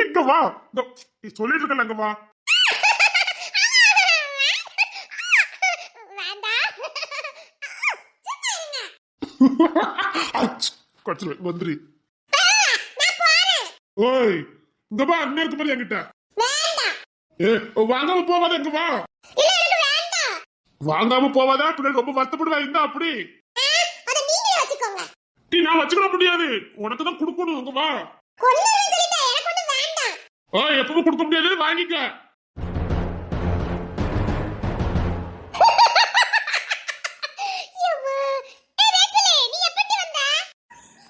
இங்க வா. சொல்லிட்டு இருக்கல, அங்க வா. வந்துரு. ஓய், இங்க வா. அண்ணன் இருக்கு பாரு என்கிட்ட. வாங்காம போவாத, இங்க வா. வாங்காம போவாதா? பின்னாடி ரொம்ப வருத்தப்படுவா. இருந்தா அப்படி நான் வச்சுக்க முடியாது. உனக்கு தான் கொடுக்கணும். இங்க வா. எப்பவும் கொடுக்க முடியாது, வாங்கிக்க.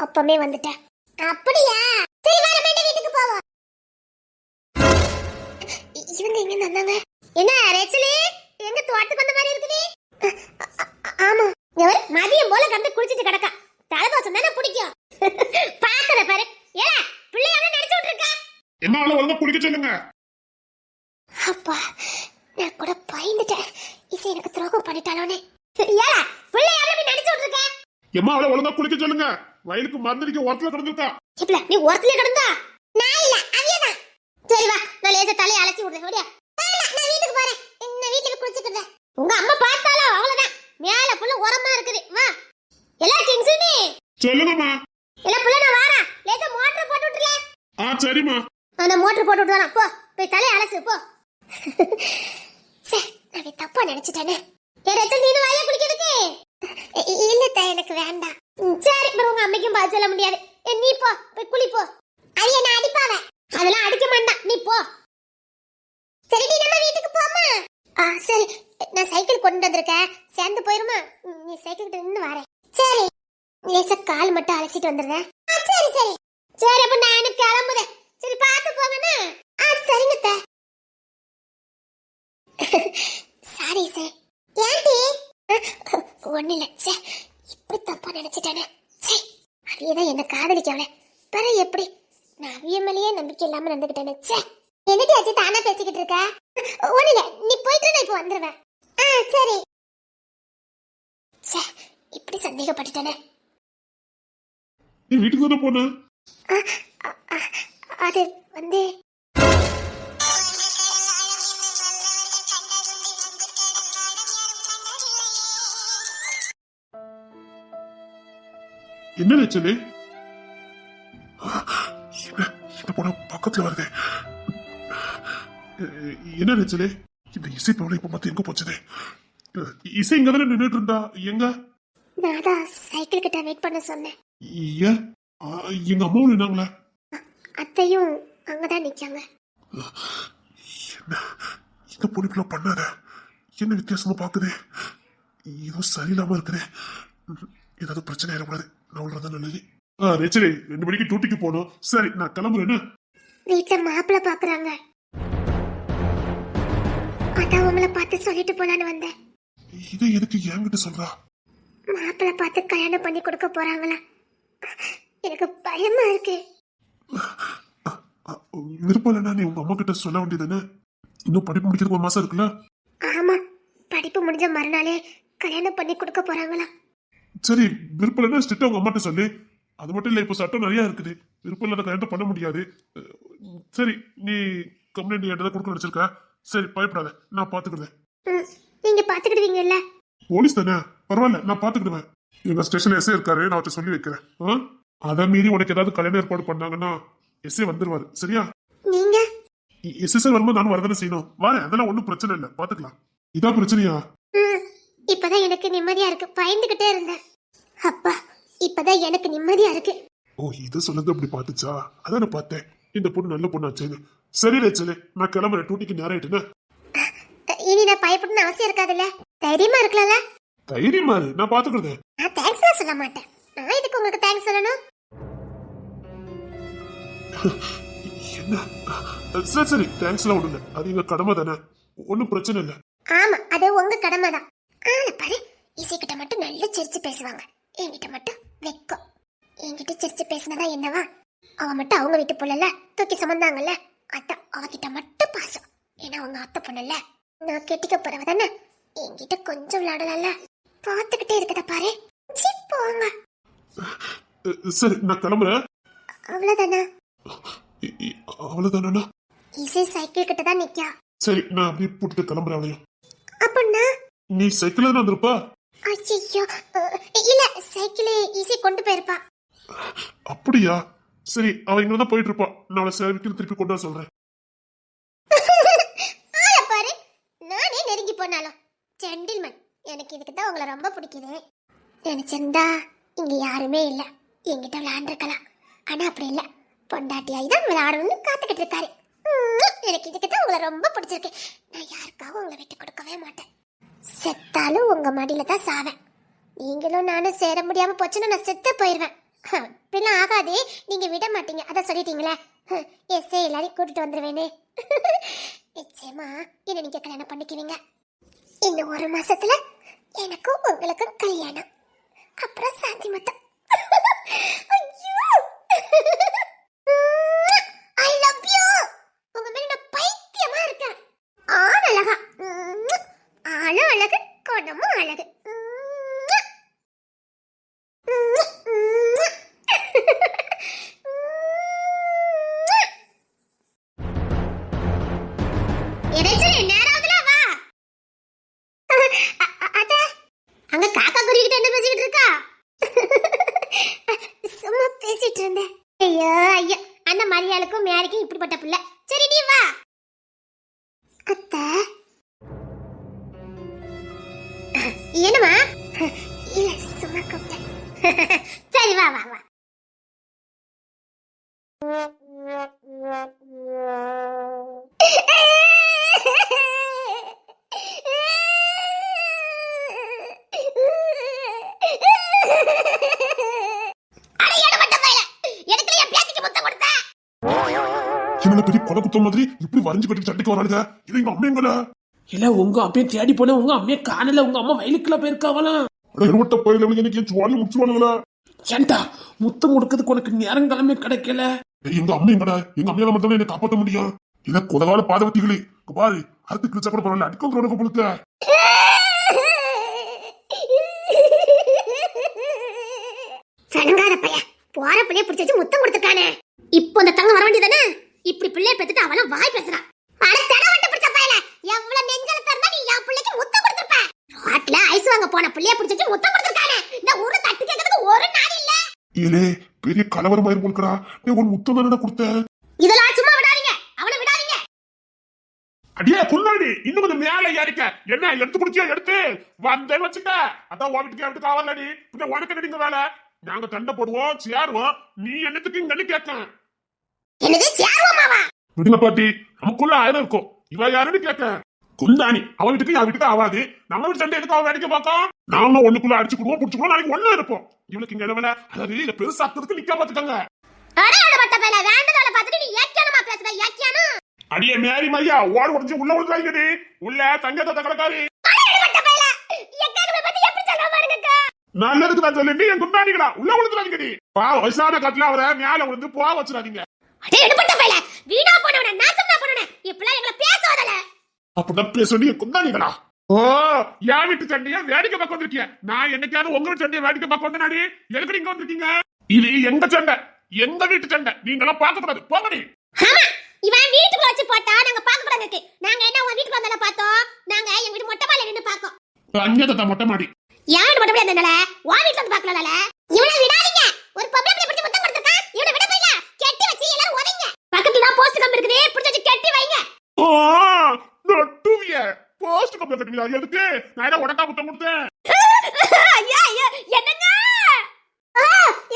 அப்பமே வந்துட்டேன். அப்படியா? சரி வா, நம்ம வீட்டுக்கு போவோம். இவங்க எங்க வந்தாங்க? என்ன ரேச்சலே, எங்க தோட்டத்துக்கு வந்த மாதிரி இருக்குது? ஆமா, மதியம் போல கண்டு குளிச்சிட்டு கிடக்கா. தலதோசம் தானே பிடிக்கும். பாக்குற பாரு. ஏல பிள்ளை அவள நடிச்சு விட்டுருக்கா. என்ன அவள ஒழுங்கா குளிக்க சொல்லுங்க. அப்பா, நான் கூட பயந்துட்டேன். இசை எனக்கு துரோகம் பண்ணிட்டாளோனே. ஏல பிள்ளை அவள நடிச்சு விட்டுருக்கா. எம்மா அவள ஒழுங்கா குளிக்க சொல்லுங்க. வயலுக்கு மறந்துடிக்க ஓரத்துல கிடந்துட்டா. இப்பல நீ ஓரத்துல கிடந்தா? நான் இல்ல, அவியதான். சரி வா, நான் லேசா தலைய அலசி விடுறேன். ஓடியா. நான் வீட்டுக்கு போறேன். நான் வீட்டுல குளிச்சிக்கிறேன். உங்க அம்மா பார்த்தாலும் அவ்வளவுதான். மேல புள்ள உரமா இருக்குது. வா. எல்லா கிங்ஸுமே சொல்லுங்கம்மா. எல்லா புள்ள நான் வாரேன். லேசா மோட்டர் போட்டு விட்டுறல. சரிம்மா. நான் மோட்டர் போட்டு விட்டுறேன். போ, போய் தலைய அலசு போ. சே, நான் தப்பா நினைச்சிட்டேனே. ஏதாச்சும் நீ வாயை குளிக்கிறதுக்கு? இல்ல, எனக்கு வேண்டாம். சரி, உங்க அம்மைக்கும் பதில் சொல்ல முடியாது. நீ போ, போய் குளி போ. அது என்ன அடிப்பாவ? அதெல்லாம் அடிக்க மாட்டான். நீ போ. சரி, நீ நம்ம வீட்டுக்கு போமா? சரி, நான் சைக்கிள் கொண்டு வந்திருக்கேன். சேர்ந்து போயிருமா? நீ சைக்கிள் கிட்ட நின்று வரேன். சரி, லேசா கால் மட்டும் அலசிட்டு வந்துடுறேன். சரி சரி சரி, அப்ப நான் கிளம்புறேன். சரி, பார்த்து போங்கண்ணா. சரிங்க. Sorry sir. ஏன்டி? ஒண்ணு இல்ல. இப்படி தப்பா நினைச்சிட்டானே. சரி, அவியதான் என்ன காதலிக்கவள. பிற எப்படி நான் அவிய மேலேயே நம்பிக்கை இல்லாம நடந்துகிட்டேனே. என்னடி ஆச்சு தானா பேசிக்கிட்டு இருக்க? ஒண்ணு இல்ல, நீ போயிட்டு நான் இப்ப வந்துருவேன். சரி. இப்படி சந்தேகப்பட்டுட்டானே. நீ வீட்டுக்கு தானே போன? அது வந்து என்ன நினைச்சது? இந்த பொண்ணு பக்கத்துல வருது. என்ன நினைச்சது? இந்த இசை தோலை இப்ப மத்த எங்க போச்சது? இசை இங்க தானே நின்றுட்டு இருந்தா. எங்க? நான் தான் சைக்கிள் கிட்ட வெயிட் பண்ண சொன்னேன். ஏன் எங்க அம்மாவும் நின்னாங்களா? அத்தையும் அங்கதான் நிக்காங்க. என்ன இந்த பொண்ணு பண்ணாத? என்ன வித்தியாசமா பாக்குது? ஏதோ சரியில்லாம இருக்குது. ஏதாவது பிரச்சனை ஆயிடக்கூடாது. நான் உள்ளதான் நல்லது. ரேச்சலே, 2 மணிக்கு டியூட்டிக்கு போகணும். சரி, நான் கிளம்புறேன்னு. வீட்டுல மாப்பிள்ள பாக்குறாங்க. அதான் உங்களை பார்த்து சொல்லிட்டு போலான்னு வந்தேன். இதை எதுக்கு என்கிட்ட சொல்றா? மாப்பிள்ள பார்த்து கல்யாணம் பண்ணி கொடுக்க போறாங்களா? எனக்கு பயமா இருக்கு. விருப்பம் இல்லைன்னா நீ உங்க அம்மா கிட்ட சொல்ல வேண்டியதுன்னு. இன்னும் படிப்பு முடிக்கிறதுக்கு 1 மாசம் இருக்குல்ல? ஆமா, படிப்பு முடிஞ்ச மறுநாளே கல்யாணம் பண்ணி கொடுக்க போறாங்களா? சரி, விருப்பம் இல்லைன்னா ஸ்ட்ரிக்டா உங்க அம்மாட்ட சொல்லு. அது மட்டும் இல்ல, இப்ப சட்டம் நிறைய இருக்குது. விருப்பம் இல்லாத கல்யாணம் பண்ண முடியாது. சரி, நீ கம்ப்ளைண்ட் என்கிட்ட கொடுக்க நினைச்சிருக்க. சரி, பயப்படாத, நான் பாத்துக்கிடுவேன். நீங்க பாத்துக்கிடுவீங்கல்ல? போலீஸ் தானே, பரவாயில்ல, நான் பாத்துக்கிடுவேன். எங்க ஸ்டேஷன்ல எஸ்ஐ இருக்காரு, நான் அவர்கிட்ட சொல்லி வைக்கிறேன். அதை மீறி உனக்கு ஏதாவது கல்யாணம் ஏற்பாடு பண்ணாங்கன்னா எஸ்ஐ வந்துருவாரு. சரியா? நீங்க எஸ்ஐ சார் வரும்போது நானும் வரதானே செய்யணும். வரேன், அதெல்லாம் ஒண்ணும் பிரச்சனை இல்ல, பாத்துக்கலாம். இதான் பிரச்சனையா? இப்பதான் எனக்கு நிம்மதியா இருக்கு. பயந்துகிட்டே இருந்தேன். அப்பா, இப்பதான் எனக்கு நிம்மதியா இருக்கு. ஓ, இது சொல்லுங்க அப்படி பாத்துச்சா? அதான் நான் பார்த்தேன். இந்த பொண்ணு நல்ல பொண்ணாச்சேன்னு. சரி ரேச்சலே, நான் கிளம்புறேன். டியூட்டிக்கு நேரம் ஆயிட்டுன்னு. இனி நான் பயப்படணும்னு அவசியம் இருக்காதுல்ல? தைரியமா இருக்கலாம்ல? தைரியமா இரு, நான் பாத்துக்கிறேன். நான் தேங்க்ஸ் சொல்ல மாட்டேன். நான் இதுக்கு உங்களுக்கு தேங்க்ஸ் சொல்லணும்? என்ன? சரி சரி, தேங்க்ஸ் எல்லாம் ஒண்ணு இல்ல. அது எங்க கடமை தானே, ஒன்னும் பிரச்சனை இல்ல. ஆமா, அது உங்க கடமை தான். ஆனா பாரு, இசைக்கிட்ட மட்டும் நல்லா சிரிச்சு பேசுவாங்க. என்கிட்ட மட்டும் வெக்கம். என்கிட்ட சிரிச்சு பேசினதா என்னவா? அவ மட்டும் அவங்க வீட்டு பொண்ணல தூக்கி சுமந்தாங்கல்ல, அதான் அவகிட்ட மட்டும் பாசம். ஏன்னா அவங்க அத்தை பொண்ணுல. நான் கெட்டிக்க போறவ தானே, என்கிட்ட கொஞ்சம் விளையாடல. பாத்துக்கிட்டே இருக்கத பாரு. போங்க. சரி, நான் கிளம்புறேன். அவ்வளவுதானே? அவ்வளவுதானா? இசை சைக்கிள் கிட்ட தான் நிக்கா. சரி, நான் அப்படியே போட்டுட்டு கிளம்புறேன் அவளையும். அப்படின்னா நீ சைக்கிள் தான் வந்திருப்பா? ஐயோ, இல்ல சைக்கிள் இசை கொண்டு போயிருப்பா. அப்படியா? சரி, அவ இங்க தான் போயிட்டு இருப்பா. நான் அவளை சைக்கிள் திருப்பி கொண்டு வர சொல்றேன். ஆளை பாரு, நானே நெருங்கி போனாலும் ஜென்டில்மேன். எனக்கு இதுக்கு தான் உங்களை ரொம்ப பிடிக்குது. நினைச்சிருந்தா இங்க யாருமே இல்ல, என்கிட்ட விளையாண்டுருக்கலாம். ஆனா அப்படி இல்ல, பொண்டாட்டியாய் தான் விளையாடணும்னு காத்துக்கிட்டு இருக்காரு. எனக்கு இதுக்கு தான் உங்களை ரொம்ப பிடிச்சிருக்கு. நான் யாருக்காகவும் உங்களை விட்டு கொடுக்கவே மாட்டேன். செத்தாலும் உங்க மடியில தான் சாவேன். நீங்களும் நானும் சேர முடியாம போச்சுன்னா நான் செத்த போயிருவேன். இப்படிலாம் ஆகாது, நீங்க விட மாட்டீங்க, அதான் சொல்லிட்டீங்களே. எஸ்ஏ எல்லாரையும் கூட்டிட்டு வந்துருவேனே. நிச்சயமா என்ன நீங்க கல்யாணம் பண்ணிக்குவீங்க. இன்னும் 1 மாசத்துல எனக்கும் உங்களுக்கும் கல்யாணம், அப்புறம் சாந்தி மொத்தம். I love you. உங்க மேல நான் பைத்தியமா இருக்கேன். ஆள் அழகா, ஆளும் அழகு, குணமும் அழகு. அங்க காக்கா குருவிகிட்ட என்ன பேசிக்கிட்டு இருக்கா? சும்மா பேசிட்டு இருந்தேன். ஐயோ ஐயோ, அந்த மரியாளுக்கும் மேரிக்கும் இப்படிப்பட்ட பிள்ளை. சரி நீ வா. அத்தை என்னமா? இல்ல சும்மா கூப்பிட்டேன். சரி வா வா வா. என்ன பெரிய கொலை குத்த மாதிரி இப்படி வரைஞ்சு கட்டி சட்டைக்கு வராளுங்க? இது எங்க அம்மையங்கள? இல்ல உங்க அப்பைய தேடி போன, உங்க அம்மைய காணல. உங்க அம்மா வயலுக்குள்ள போயிருக்காவலாம். இருவட்ட பயில எனக்கு சுவாலி முடிச்சுவானுங்களா? ஏண்டா முத்தம் கொடுக்கறதுக்கு உனக்கு நேரம் கிளம்பி கிடைக்கல? எங்க அம்மையங்கடா, எங்க அம்மையால மட்டும் என்ன காப்பாற்ற முடியும். இத கொதகால பாதவத்திகளே பாரு, அடுத்து கிழிச்சா கூட பரவாயில்ல, அடிக்க பொழுத்த சனங்கார பையன் போற பிள்ளைய பிடிச்சு முத்தம் கொடுத்துருக்கானே. இப்போ அந்த தங்க வர வேண்டியதானே? இப்படி பிள்ளைய பெத்துட்டு அவளும் வாய் பேசுறான். அட தடவட்ட பிடிச்ச பையல, எவ்வளவு நெஞ்சல தரமா நீ என் பிள்ளைக்கு முத்தம் கொடுத்துருப்ப. ரோட்ல ஐஸ் வாங்க போன பிள்ளைய பிடிச்சு முத்தம் கொடுத்துருக்கானே. இந்த ஒரு தட்டு கேட்கறதுக்கு ஒரு நாள் இல்ல. ஏலே பெரிய கலவரமாயிரு போல்கடா. நீ ஒரு முத்தம் தானே கொடுத்த. இதெல்லாம் சும்மா விடாதீங்க, அவளை விடாதீங்க. அடியே புல்லாடி, இன்னும் கொஞ்சம் மேல ஏறிக்க. என்ன எடுத்து குடிச்சியா? எடுத்து வந்தே வச்சுக்க. அதான் உனக்கு எடுத்து காவலடி. பின்ன உனக்கு நடிங்க வேலை. நாங்க சண்டை போடுவோம், சேருவோம். நீ என்னத்துக்கு இங்க கேட்க? என்னது சேருவோமாவா? விடுங்க பாட்டி, நமக்குள்ள 1000 இருக்கும். இவ யாருன்னு கேட்க? குந்தாணி. அவ வீட்டுக்கு என் வீட்டுக்கு ஆகாது. நம்ம வீட்டு சண்டை எதுக்கு அவ வேடிக்கை பார்க்கும்? நாம ஒண்ணுக்குள்ள அடிச்சுக்குடுவோம், புடிச்சுக்குவோம். நாளைக்கு ஒண்ணு இருப்போம். இவளுக்கு இங்க என்ன வேலை? அதாவது இத பெருசாக்குறதுக்கு நிக்க பாத்துக்கங்க. அடடடபட்ட பையல, வேண்டதால பாத்துட்டு நீ ஏக்கியானமா பேசுற. ஏக்கியானா அடியே மேரி மையா, ஓடு உடைஞ்சு உள்ள விழுந்தாங்கடி. உள்ள தங்கத்த கடக்காரி. அடடடபட்ட பையல, ஏக்கானமே பத்தி எப்படி சொல்ல பாருங்கக்கா. நல்லதுக்கு தான் சொல்லிட்டு என் குந்தாணிகளா உள்ள விழுந்துறாங்கடி. வயசான காட்டுல அவரை மேல விழுந்து போக வச்சிடாதீங்க. அடே எடுபட்ட பையல, வீணா போனவனே, நாசமா போனவனே, இப்பலாம் எங்களை பேசாதல. அப்படிதான் பேச குந்தாணிகளா? ஓ, என் வீட்டு சண்டையா வேடிக்கை பார்க்க வந்திருக்கீங்க? நான் என்னைக்காவது உங்க வீட்டு சண்டையை வேடிக்கை பார்க்க வந்தனாடி? எதுக்கு நீங்க வந்திருக்கீங்க? இது எங்க சண்டை, எங்க வீட்டு சண்டை. நீங்க எல்லாம் பார்க்க கூடாது, போங்கடி. ஆமா, இவன் வீட்டுக்குள்ள வச்சு போட்டா நாங்க பார்க்க கூடாது. நாங்க என்ன உங்க வீட்டுக்கு வந்தால பார்த்தோம்? நாங்க எங்க வீட்டு மொட்டை மாடியில நின்னு பாக்கோம். அங்கேதான் மொட்டை மாடி. யாரு மொட்டை மாடி வந்தனால வா வீட்ல வந்து பார்க்கலல. இவனை விடாதீங்க. ஒரு பொம்பளை பிள்ளை பிடிச்சு முத்தம் கொடுத்துருக்கா. இவனை விட போயில. கெட்டி வச்சு எல்லாரும் ஓடிங்க. பக்கத்துல தான் போஸ்ட் கம்பி இருக்குது, பிடிச்சு கெட்டி வைங்க. ஓ, நட்டுவிய போஸ்ட் கம்பி கட்டுவீங்களா? எதுக்கு? நான் என்ன உடக்கா முத்தம் கொடுத்தேன்? ஐயா ஐயா, என்னங்க?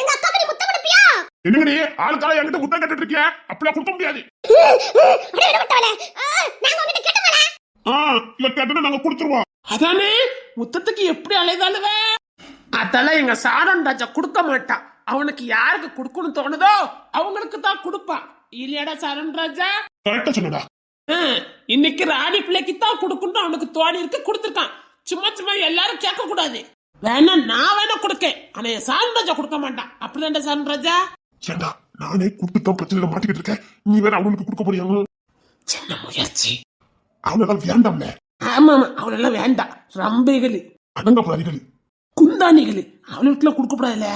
எங்க அக்கா கிட்ட முத்தம் கொடுப்பியா? என்னங்கடி ஆளுக்கால என்கிட்ட முத்தம் கட்டிட்டு இருக்கியா? அப்படியே கொடுக்க முடியாது. அட விடட்டவளே, நாங்க உன்கிட்ட கேட்டோம்ல. இல்ல கேட்டா நாங்க கொடுத்துருவோம். அதானே முத்தத்துக்கு எப்படி அலைதாளுவ? அதெல்லாம் எங்க சாரன் ராஜா கொடுக்க மாட்டான். அவனுக்கு யாருக்கு கொடுக்கணும்னு தோணுதோ அவங்களுக்கு தான் கொடுப்பான். இல்லையாடா சாரன் ராஜா? கரெக்டா சொன்னடா. இன்னைக்கு ராணி பிள்ளைக்கு தான் கொடுக்கணும் அவனுக்கு தோணி இருக்கு, கொடுத்துருக்கான். சும்மா சும்மா எல்லாரும் கேட்க கூடாது. வேணா நான் வேணா கொடுக்கேன், ஆனா என் சாரன் ராஜா கொடுக்க மாட்டான். அப்படிதான்டா சாரன் ராஜா? ஏண்டா நானே கொடுத்துதான் பிரச்சனையில மாட்டிக்கிட்டு இருக்கேன். நீ வேற அவனுக்கு கொடுக்க முடியாம? சின்ன முயற்சி. அவனெல்லாம் வேண்டாம்ல. ஆமா ஆமா, அவனெல்லாம் வேண்டாம். ரம்பைகள், அடங்க பிராணிகள், குந்தாணிகள் அவனுக்குலாம் கொடுக்க கூடாதுல்ல.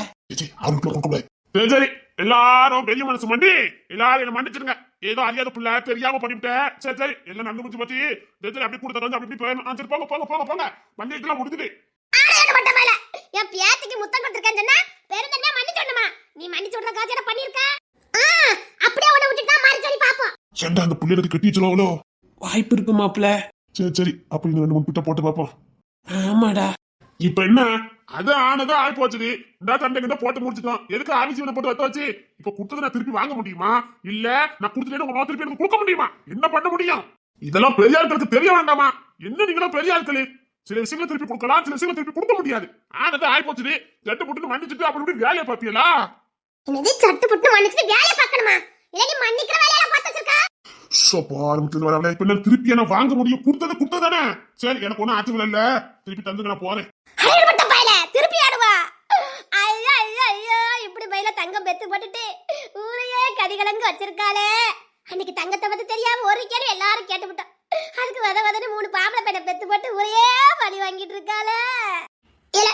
அவனுக்கு கொடுக்க கூடாது. சரி சரி, எல்லாரும் பெரிய மனசு பண்ணி எல்லாரும் என்ன மன்னிச்சிருங்க. ஏதோ அறியாத புள்ள தெரியாம பண்ணிவிட்டேன். சரி சரி, எல்லாம் நடந்து முடிச்சு போச்சு. சரி சரி, அப்படி கொடுத்த வந்து அப்படி போயிடணும். சரி போங்க போங்க போங்க போங்க, மன்னிக்கலாம் முடிஞ்சுது. என் பேத்திக்கு முத்தம் கொடுத்திருக்கேன்னு சொன்னா பெருந்தன்மையா மன்னிச்சோணுமா? நீ மன்னிச்சு விடுற காட்சியோட பண்ணிருக்க. அப்படியே உன்னை விட்டுட்டா மாறி சொல்லி பாப்போம். ஏண்டா அந்த புள்ளைக்கு கட்டி வச்சிருவாங்களோ? வாய்ப்பு இருக்கு மாப்பிள்ள. சரி சரி, அப்ப இன்னும் 2 3 பிட்ட போட்டு பாப்போம். ஆமாடா. இப்ப என்ன, அது ஆனதா ஆகி போச்சுது. இந்த சண்டை கிட்ட போட்டு முடிச்சிட்டோம். எதுக்கு ஆவிசிவனை போட்டு வத்த வச்சு இப்ப கொடுத்ததை நான் திருப்பி வாங்க முடியுமா? இல்ல நான் கொடுத்துட்டு உங்க திருப்பி எனக்கு கொடுக்க முடியுமா? என்ன பண்ண முடியும்? இதெல்லாம் பெரிய ஆட்களுக்கு தெரிய வேண்டாமா? என்ன நீங்களும் பெரிய ஆட்களு, சில விஷயங்களை திருப்பி கொடுக்கலாம், சில விஷயங்களை திருப்பி கொடுக்க முடியாது. ஆனதா ஆகி போச்சுது. சட்டு போட்டு மன்னிச்சுட்டு அப்படி இப்படி வேலையை பாப்பீங்களா? என்னது சட்டு புட்டு மன்னிச்சுட்டு வேலையை பார்க்கணுமா? இல்ல நீ மன்னிக்கிற வேலையில பார்த்து வச்சிருக்க. சோப்பா ஆரம்பிச்சது வரல. இப்ப என்ன திருப்பி என்ன வாங்க முடியும்? கொடுத்தது தானே. சரி, எனக்கு ஒன்னும் ஆச்சு இல்ல, திருப்பி தந்துங்க, நான் போறேன். திருப்பி ஆடுவா. ஐயோ ஐயோ ஐயோ, இப்படி பையில தங்கம் பெத்து போட்டுட்டு ஊரையே கதிகலங்கு வச்சிருக்காளே. அன்னைக்கு தங்கத்தை பத்தி தெரியாம ஒரு கேள்வி எல்லாரும் கேட்டுவிட்டோம். அதுக்கு வதன்னு 3 பாம்பளை பையனை பெத்து போட்டு ஊரையே பழி வாங்கிட்டு இருக்காளே. இல்ல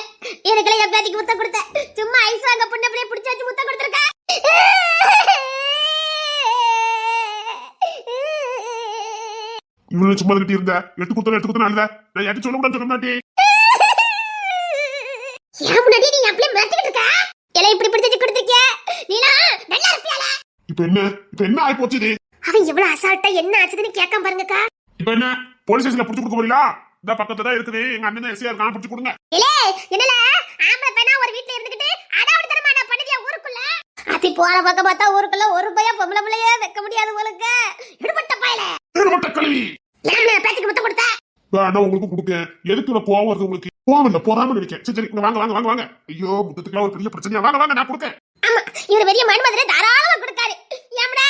எனக்குள்ள என் பேத்திக்கு முத்தம் கொடுத்த, சும்மா ஐஸ் வாங்க புண்ண பிள்ளைய பிடிச்சு வச்சு முத்தம் கொடுத்துருக்க. இவனு சும்மா கிட்டி இருந்த எடுத்து கொடுத்தா அழுத. நான் யார்ட்டு சொல்ல கூடாது, சொல்ல மாட்டேன். ஏன் முன்னாடி நீ அப்படியே மிரட்டிட்டு இருக்க? எல்லாம் இப்படி பிடிச்சு கொடுத்துருக்க, நீனா நல்லா இருப்பியால. இப்ப என்ன ஆகி போச்சு? அவன் எவ்வளவு அசால்ட்டா என்ன ஆச்சுன்னு கேட்காம பாருங்கக்கா. இப்ப என்ன போலீஸ் ஸ்டேஷன்ல புடிச்சு கொடுக்க போறீங்களா? இந்த பக்கத்துல தான் இருக்குது, எங்க அண்ணன் எஸ்ஐயா இருக்கான், புடிச்சு கொடுங்க. இல்லே என்னல ஆம்பளை பையனா ஒரு வீட்ல இருந்துகிட்டு அடாவடித்தனமா நான் பண்ணதியா ஊருக்குள்ள? அதி போற பக்கம் பார்த்தா ஊருக்குள்ள ஒரு பைய பொம்பளை பிள்ளையே வைக்க முடியாது உங்களுக்கு. எடுபட்ட பயல, எடுபட்ட கல்வி. ஏன் பேச்சுக்கு முத்தம் கொடுத்த? நான் உங்களுக்கு கொடுக்கேன். எதுக்கு நான் கோவம் வருது உங்களுக்கு? கோவம் இல்ல, போறாம நினைக்கேன். சரி இங்க வாங்க வாங்க வாங்க வாங்க. ஐயோ, முத்தத்துக்குலாம் ஒரு பெரிய பிரச்சனையா? வாங்க வாங்க, நான் கொடுக்கேன். ஆமா, இவரு பெரிய மன்மதரே தாராளமா கொடுக்காரு. ஏம்டா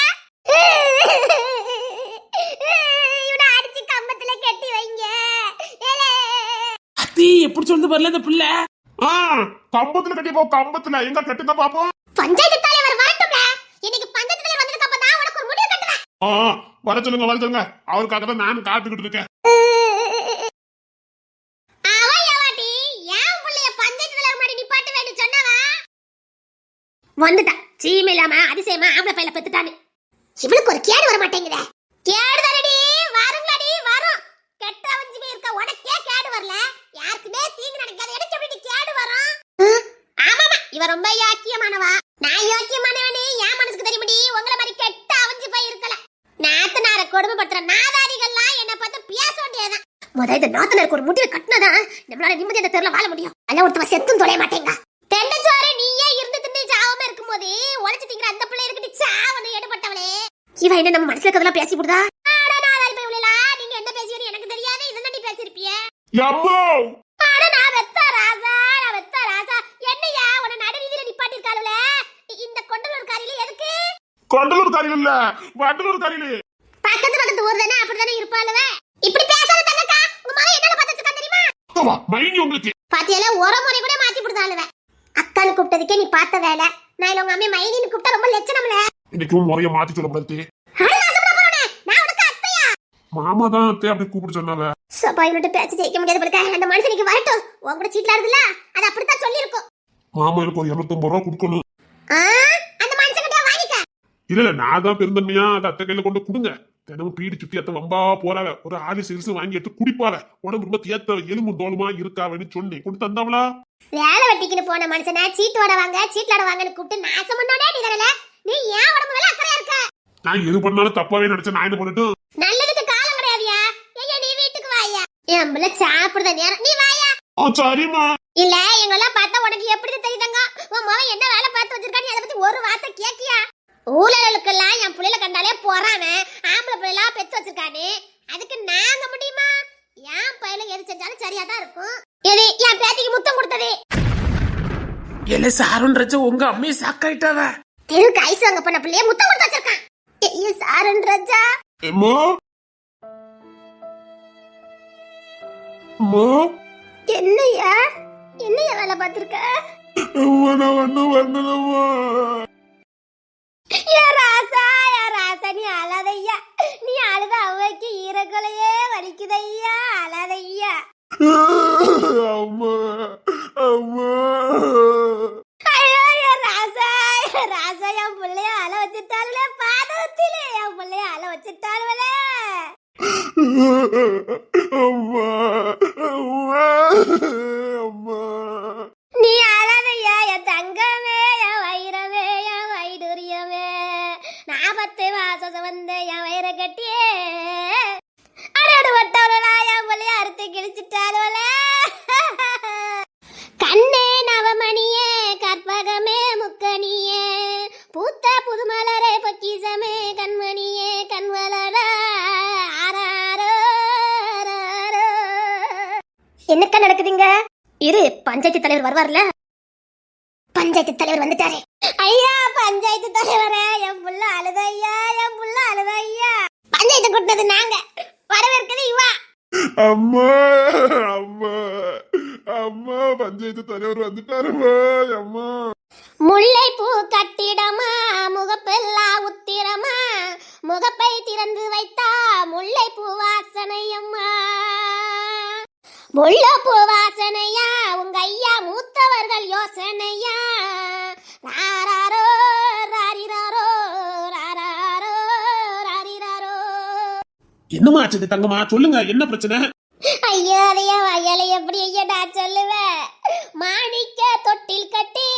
இவனை அடிச்சு கம்பத்துல கட்டி வைங்க. அத்தி எப்படி சொல்லுது வரல இந்த பிள்ளை? கம்பத்துல கட்டி போ, கம்பத்துல எங்க கட்டுங்க பாப்போம். பஞ்சாயத்து தலைவர் வரட்டும்ல. இன்னைக்கு பஞ்சாயத்து தலைவர் வந்ததுக்கு அப்புறம் நான் உனக்கு ஒரு முடிவு கட்டுறேன். வர சொல்லுங்க. அவருக்காக தான் நானும் காத்துக்கிட்டு இருக்கேன். வந்துட்டா சீமை இல்லாம அதிசயமா ஆம்பளை பையில பெத்துட்டானே. இவளுக்கு ஒரு கேடு வர மாட்டேங்குதே. கேடு தானடி வருங்களடி வரும். கெட்ட வஞ்சிமே இருக்க உனக்கே கேடு வரல, யாருக்குமே தீங்கு நினைக்காத எனக்கு எப்படி கேடு வரும்? ஆமாமா, இவ ரொம்ப யோக்கியமானவா. நான் யோக்கியமானவனே என் மனசுக்கு தெரியுமடி. உங்களை மாதிரி கெட்ட அவஞ்சி போய் இருக்கல. நாத்தனார கொடுமைப்படுத்துற நாதாரிகள்லாம் என்ன பார்த்து பேச வேண்டியதுதான். முதல்ல இந்த நாத்தனாருக்கு ஒரு முடிவை கட்டினதான் நம்மளால நிம்மதி அந்த தெருல வாழ முடியும். அல்ல ஒருத்தவ செத்தும் தொலைய மாட்டேங்க. தெண்டச்சோறு நீயே இருந்து தின்னு சாவமா இருக்கும்போது உழைச்சு திங்கிற அந்த பிள்ளை இருக்கட்டி சாவனு எடுபட்டவளே. இவ என்ன நம்ம மனசுல கதெல்லாம் பேசி போடுதா? நீங்க என்ன பேசியது எனக்கு தெரியாது. இதெல்லாம் நீ பேசிருப்பியே. நான் வெத்த ராசா என்னையா உன நடுவீதியில நிப்பாட்டிருக்காளுல. இந்த கொண்டலூர் காரியில எதுக்கு? கொண்டலூர் காரியில இல்ல, வண்டலூர் காரியில. பக்கத்து ஊர் தானே, அப்படிதானே இருப்பாளுவ. இப்படி பேசாத தங்கக்கா. உங்க மகன் என்ன பார்த்து வச்சிருக்கா தெரியுமா? மைனி உங்களுக்கு பாத்தியால ஒரு முறை கூட மாத்தி போடுதாளுவ. அக்கான்னு கூப்பிட்டதுக்கே நீ பார்த்த வேலை. நான் உங்க அம்மா மைனின்னு கூப்பிட்டா ரொம்ப லட்சணம்ல. இன்னைக்கும் முறைய மாத்தி சொல்லக்கூடாது. மாமா தான் அத்தை அப்படி கூப்பிட்டு சொன்னாங்க. சப்பா இவன்ட்ட பேசி ஜெயிக்க முடியாது போல. அந்த மனுஷனுக்கு வரட்டும். உன் கூட சீட்ல ஆடுதுல, அது அப்படித்தான் சொல்லிருக்கும். மாமா எனக்கு ஒரு 250 ரூபா கொடுக்கணும். அந்த மனுஷன்கிட்ட வாங்கிக்க. இல்ல நான் தான் பெருந்தன்மையா அந்த அத்தை கையில கொண்டு கொடுங்க. தினமும் பீடி சுத்தி அத்தை வம்பா போறாவ. ஒரு 6 சிறுசு வாங்கி எடுத்து குடிப்பாவ. உடம்பு ரொம்ப தேத்த எலும்பு தோலுமா இருக்காவன்னு சொன்னேன். கொண்டு தந்தாவளா? வேலை வெட்டிக்கின்னு போன மனுஷனை சீட்டோட வாங்க சீட்லாட வாங்கன்னு கூப்பிட்டு நாசம் பண்ணோனே நீ வரல. நீ ஏன் உடம்பு மேல அக்கறையா இருக்க? நான் எது பண்ணாலும் தப்பாவே நினைச்சேன். நான் என்ன பண்ணட்டும்? நல்லதுக்கு காலம் கிடையாதியா. ஐயா நீ வீட்டுக்கு வாயா. என் பிள்ளை சாப்பிடுற நேரம் நீ வாயா. சரிமா. இல்ல எங்கெல்லாம் பார்த்தா உனக்கு எப்படி தெரியுதாங்க? உன் மகன் என்ன வேலை பார்த்து வச்சிருக்கான்னு அதை பத்தி ஒரு வார்த்தை கேக்கியா? ஊழலுக்கெல்லாம் என் பிள்ளைல கண்டாலே போறாம ஆம்பளை பிள்ளைலாம் பெத்து வச்சிருக்கானு. அதுக்கு நாங்க முடியுமா? என் பையல எது செஞ்சாலும் சரியா தான் இருக்கும். எது என் பேத்திக்கு முத்தம் கொடுத்தது? இல்ல சாருன்றச்ச உங்க அம்மையை சாக்காயிட்டாவ. தெருக்கு ஐஸ் வாங்க பண்ண பிள்ளைய முத்தம் கொடுத்து வச்சிருக்கான். ஐயோ சாருன்றஜா. அம்மா அம்மா என்னையா வேலை பார்த்திருக்க? நான் ஒண்ணும் வரணும்மா. யா ராசா நீ அழாதையா. நீ அழுத அவைக்கு ஈரக்குலையே வலிக்குதையா. அழாதையா. அம்மா அம்மா. ஐயோ நேரத்திலே என் பிள்ளைய அழ வச்சுட்டாளுவல. அம்மா அம்மா அம்மா. நீ அழதையா என் தங்கமே, என் வைரமே, என் வைடூரியமே, 40 மாசம் வந்த என் வயிற கட்டியே அடடு வட்டவளா என் பிள்ளைய அறுத்து கிழிச்சிட்டாளுவல. கண்ணே நவமணியே, கற்பகமே முக்கணியே, பூத்த புதுமலரே பொக்கிசமே, கண்மணியே கண்வளரா. என்னக்கா நடக்குதுங்க? இரு, பஞ்சாயத்து தலைவர் வருவார்ல. பஞ்சாயத்து தலைவர் வந்துட்டாரே. ஐயா பஞ்சாயத்து தலைவரே, என் புள்ள அழுதையா, என் புள்ள அழுதையா. பஞ்சாயத்து கூட்டினது நாங்க, வரவேற்கிறது இவா. அம்மா அம்மா அம்மா, பஞ்சாயத்து தலைவர் வந்துட்டாருமா. அம்மா முல்லை பூ கட்டிடமா, முகப்பெல்லா உத்திரமா, முகப்பை திறந்து வைத்தா முல்லை பூ வாசனையம்மா. முல்லை பூ வாசனையா, உங்க ஐயா மூத்தவர்கள் யோசனையா. ராராரோ ராரிராரோ ராராரோ ராரிராரோ. என்னமா ஆச்சு தங்கம்மா, சொல்லுங்க என்ன பிரச்சனை? ஐயா அதையா வயலை எப்படி ஐயடா சொல்லுவேன். மாணிக்க தொட்டில் கட்டி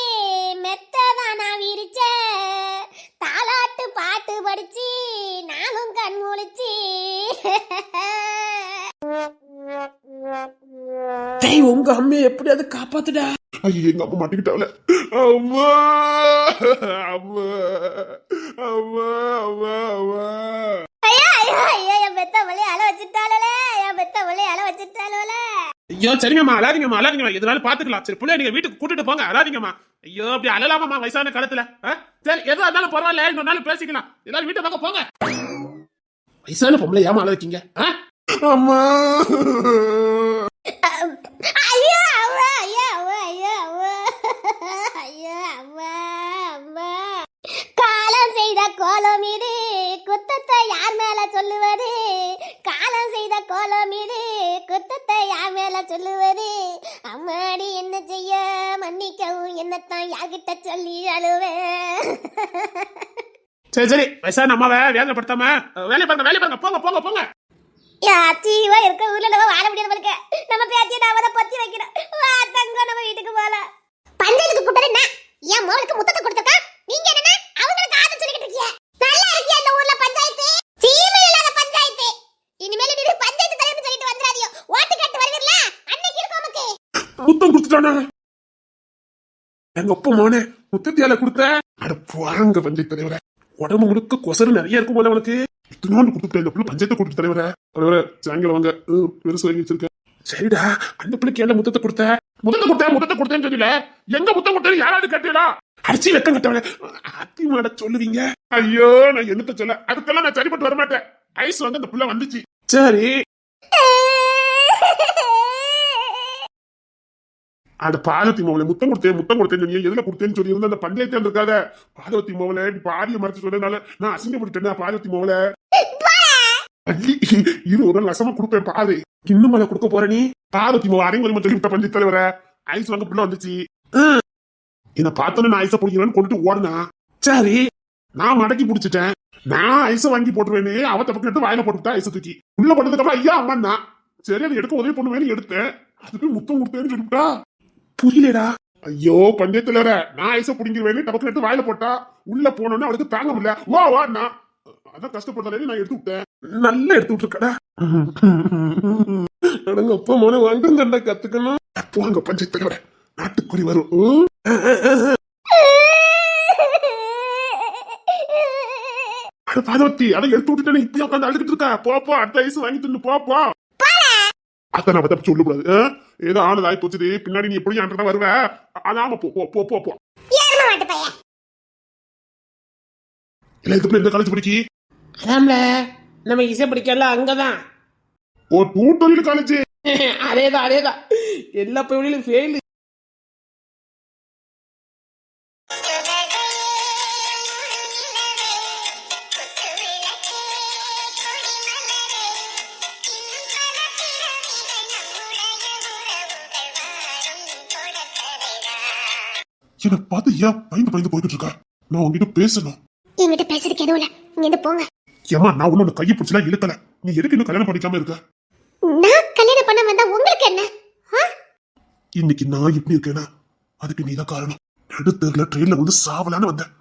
மெத்ததான் நான் விரிச்சேன். தாலாட்டு பாட்டு படிச்சு நானும் கண் முழிச்சு. டேய், உங்க அம்மையை எப்படியாவது காப்பாத்துடா. ஐயோ, எங்க அம்மா மாட்டிக்கிட்டாவல. அம்மா அம்மா அம்மா அம்மா அம்மா. ஐயா ஐயா ஐயா, என் பெத்த வழி அழ வச்சுட்டாளே, என் பெத்த வழி அழ வச்சுட்டாளே. ஐயோ சரிங்கம்மா, அழாதீங்கம்மா அழாதீங்கம்மா, எதுனாலும் பாத்துக்கலாம். சரி பிள்ளைய நீங்க வீட்டுக்கு கூட்டிட்டு போங்க, அழாதீங்கம்மா. ஐயோ அப்படி அழலாமாம்மா வயசான காலத்துல? சரி எதுவா இருந்தாலும் பரவாயில்ல, இன்னொரு நாள் பேசிக்கலாம். எல்லாரும் வீட்டை வாங்க போங்க. வயசான பொம்பளை ஏமா அழ வைக்கீங்க? அம்மா ஐயா அம்மா, ஐயா அம்மா, ஐயா அம்மா, ஐயா அம்மா அம்மா. காலம் செய்த கோலம் இது, குத்தத்தை யார் மேல சொல்லுவது? காலம் செய்த கோலம் இது, குத்தத்தை யார் மேல சொல்லுவது? அம்மாடி என்ன செய்ய மன்னிக்கவும், என்னத்தான் யார்கிட்ட சொல்லி அழுவேன். சரி சரி, வயசான அம்மாவை வேதனைப்படுத்தாம வேலை பாருங்க போங்க போங்க போங்க. யாத்திவா இருக்க ஊர்ல நம்ம வாழ முடியாது போல. நம்ம பேத்தியை நாம தான் பத்தி வைக்கிறோம். வா தங்க, நம்ம வீட்டுக்கு போலாம். பஞ்சாயத்துக்கு கூட்டது என்ன? என் மகளுக்கு முத்தத்தை கொடுத்தா நீங்க என்னன்னா அவங்களுக்கு ஆதரவு சொல்லிக்கிட்டு இருக்கீங்க. நல்லா இருக்கியா இந்த ஊர்ல பஞ்சாயத்து? சீமை இல்லாத பஞ்சாயத்து. இனிமேல் நீ பஞ்சாயத்து தலைவர்னு சொல்லிட்டு வந்துறாதியோ. ஓட்டு கேட்டு வருவீங்களா? அன்னைக்கு இருக்கும் நமக்கு. முத்தம் கொடுத்துட்டானே எங்க அப்பா மோனே, முத்தத்தியால கொடுத்த. அட போறாங்க பஞ்சாயத்து தலைவர. உடம்பு முழுக்க கொசரு நிறைய இருக்கும் போல உனக்கு. இத்தனோண்டு கொடுத்துட்டேன். இந்த பிள்ளை பஞ்சாயத்து கூட்டு தலைவர. தலைவர சாயங்காலம் வாங்க, பெருசு வாங்கி வச்சிருக்கேன். சரிடா, அந்த பிள்ளைக்கு என்ன முத்தத்தை கொடுத்த? முத்தத்தை கொடுத்தேன்னு சொல்லல. எங்க முத்தம் கொடுத்தேன்னு யாராவது கேட்டீங்களா? அரிசி வெக்கம் கட்டவன அத்தி மாட சொல்லுவீங்க. ஐயோ, நான் என்னத்த சொல்ல, அதுக்கெல்லாம் நான் சரிப்பட்டு வர மாட்டேன். ஐஸ் வந்து அந்த பிள்ளை வந்துச்சு. சரி அந்த பாதத்தி மோவலை முத்தம் கொடுத்தேன் நீ எதுல கொடுத்தேன்னு சொல்லி இருந்த அந்த பஞ்சாயத்து இருக்காத. பாதவத்தி மோவலை பாரிய மறைச்சு சொன்னதுனால நான் அசிங்கப்பட்டுட்டேன். பாதவத்தி மோவலை இரு ஒரு லட்சமா கொடுப்பேன். பாதை இன்னும் மேல கொடுக்க போற நீ? பாதவத்தி மோவ அரைங்கொலி சொல்லி விட்ட பஞ்சாயத்து தலைவர. ஐஸ் வாங்க பிள்ளை வந்துச்சு. என்ன பார்த்தோன்னு நான் ஐஸை பிடிக்கிறேன்னு கொண்டுட்டு ஓடுனா. சரி, நான் மடக்கி பிடிச்சிட்டேன். நான் ஐஸை வாங்கி போட்டுருவேன்னு அவ தப்பு எடுத்து வாயில போட்டுட்டா. ஐஸை தூக்கி உள்ள போட்டதுக்கு அப்புறம் ஐயா அம்மா சரி அதை எடுக்க உதவி பண்ணுவேன்னு எடுத்தேன். அதுக்கு முத்தம் கொடுத்தேன்னு சொல்லிவிட்டா. புரியலடா. ஐயோ பஞ்சாயத்துல நான் ஐச புடிங்கிருவேன்னு டபக்கு எடுத்து வாயில போட்டா. உள்ள போனோன்னு அவளுக்கு தாங்க முடியல. வா நான் அதான் கஷ்டப்படுறேன்னு நான் எடுத்து விட்டேன். நல்லா எடுத்து விட்டுருக்கடா. அடங்க அப்பா மோன வாங்க கத்துக்கணும். போங்க பஞ்சாயத்து தலைவர, நாட்டுக்குறி வரும். பாதவத்தி அதை எடுத்து விட்டுட்டேன்னு இப்பயும் உட்காந்து அழுதுட்டு இருக்கா. போப்போ அடுத்த ஐஸ் வாங்கி தின்னு போப்போ. அதான் நான் தப்பு சொல்லக்கூடாது. ஏதோ ஆனது ஆகி போச்சுது. பின்னாடி நீ எப்படி ஆண்டா வருவ. அதாம போ போ போ போ. இல்ல இதுக்கு எந்த காலேஜ் படிக்கி? அதாம்ல நம்ம இசை படிக்கல அங்கதான். ஓ டூட்டோரியல் காலேஜ். அதேதான் எல்லா பள்ளியிலும் ஃபெயில். என்ன பார்த்து ஏன் பயந்து போய்கிட்டு இருக்கா? நான் உங்ககிட்ட பேசணும். என்கிட்ட பேசுறதுக்கு எதுவும் இல்ல. இங்க இருந்து போங்க. ஏமா நான் உன்னோட கையை பிடிச்சலாம் இழுக்கல. நீ எதுக்கு இன்னும் கல்யாணம் பண்ணிக்காம இருக்க? நான் கல்யாணம் பண்ண வந்தா உங்களுக்கு என்ன? இன்னைக்கு நான் இப்படி இருக்கேனா அதுக்கு நீதான் காரணம். நடுத்தெருல ட்ரெயின்ல வந்து சாவலான்னு வந்தேன்.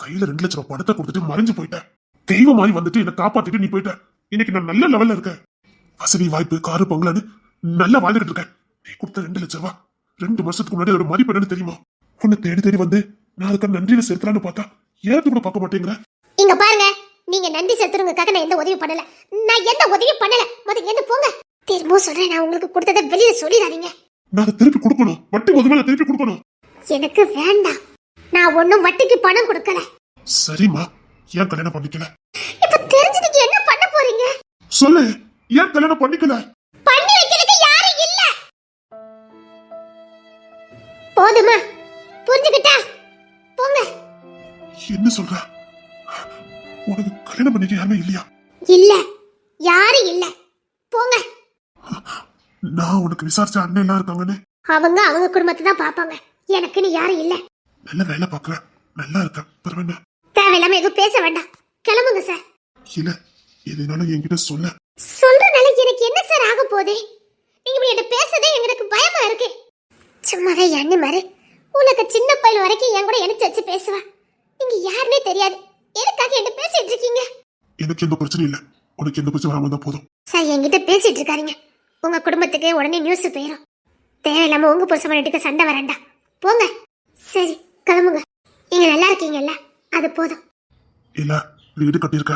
கையில 2 லட்சம் ரூபாய் பணத்தை கொடுத்துட்டு மறைஞ்சு போயிட்டேன். தெய்வமாய் வந்துட்டு என்னை காப்பாத்திட்டு நீ போயிட்ட. இன்னைக்கு நான் நல்ல லெவல்ல இருக்கேன். வசதி வாய்ப்பு காரு பங்களான்னு நல்லா வாழ்ந்துட்டு இருக்கேன். நீ கொடுத்த 2 லட்சம் ரூபாய் 2 வருஷத்துக்கு முன்னாடி அதோட மதிப்பு என்னன்னு தெரியுமா? உன்னை தேடி தேடி வந்து நான் அதுக்கு நன்றியில சேர்க்கலான்னு பார்த்தா ஏத்து கூட பார்க்க மாட்டேங்கிற. இங்க பாருங்க, நீங்க நன்றி செலுத்துறதுக்காக நான் எந்த உதவியும் பண்ணல. நான் எந்த உதவியும் பண்ணல. முதல்ல என்ன போங்க. திரும்ப சொல்றேன், நான் உங்களுக்கு கொடுத்ததை வெளியில சொல்லிடாதீங்க. நான் அதை திருப்பி கொடுக்கணும். வட்டி முதல்ல திருப்பி கொடுக்கணும். எனக்கு வேண்டாம். நான் ஒண்ணும் வட்டிக்கு பணம் கொடுக்கல. சரிம்மா, ஏன் கல்யாணம் பண்ணிக்கல? இப்ப தெரிஞ்சதுக்கு என்ன பண்ண போறீங்க? சொல்லு, ஏன் கல்யாணம் பண்ணிக்கல? பண்ணி வைக்கிறதுக்கு யாரும் இல்ல. போதுமா? புரிஞ்சுக்கிட்டா போங்க. என்ன சொல்ற? உனக்கு கல்யாணம் பண்ணிக்க யாருமே இல்லையா? இல்ல, யாரும் இல்ல. போங்க. நான் உனக்கு விசாரிச்ச அண்ணன் எல்லாம் இருக்காங்கன்னு. அவங்க குடும்பத்தை தான் பாப்பாங்க. எனக்குன்னு யாரும் இல்ல. நல்ல வேலை பாக்குற, நல்லா இருக்க, பரவாயில்ல. தேவையில்லாம எதுவும் பேச வேண்டாம். கிளம்புங்க சார். இல்ல, எதுனாலும் என்கிட்ட சொல்ல. சொல்றனால எனக்கு என்ன சார் ஆக போகுது? நீங்க இப்படி என்ன பேசதே எனக்கு பயமா இருக்கு. சும்மாவே எண்ணி மாறு. உனக்கு சின்ன பையன் வரைக்கும் என் கூட எனக்கு வச்சு பேசுவா. நீங்க யாருன்னே தெரியாது. எதுக்காக என்ன பேசிட்டு இருக்கீங்க? எனக்கு எந்த பிரச்சனை இல்ல. உனக்கு எந்த பிரச்சனை வராம தான் போதும். சார் என்கிட்ட பேசிட்டு இருக்காருங்க. உங்க குடும்பத்துக்கு உடனே நியூஸ் போயிடும். தேவையில்லாம உங்க புருஷன் பண்ணிட்டு சண்டை வரண்டா. போங்க. சரி, கிளம்புங்க. நீங்க நல்லா இருக்கீங்கல்ல, அது போதும். இல்ல, வீடு கட்டியிருக்க.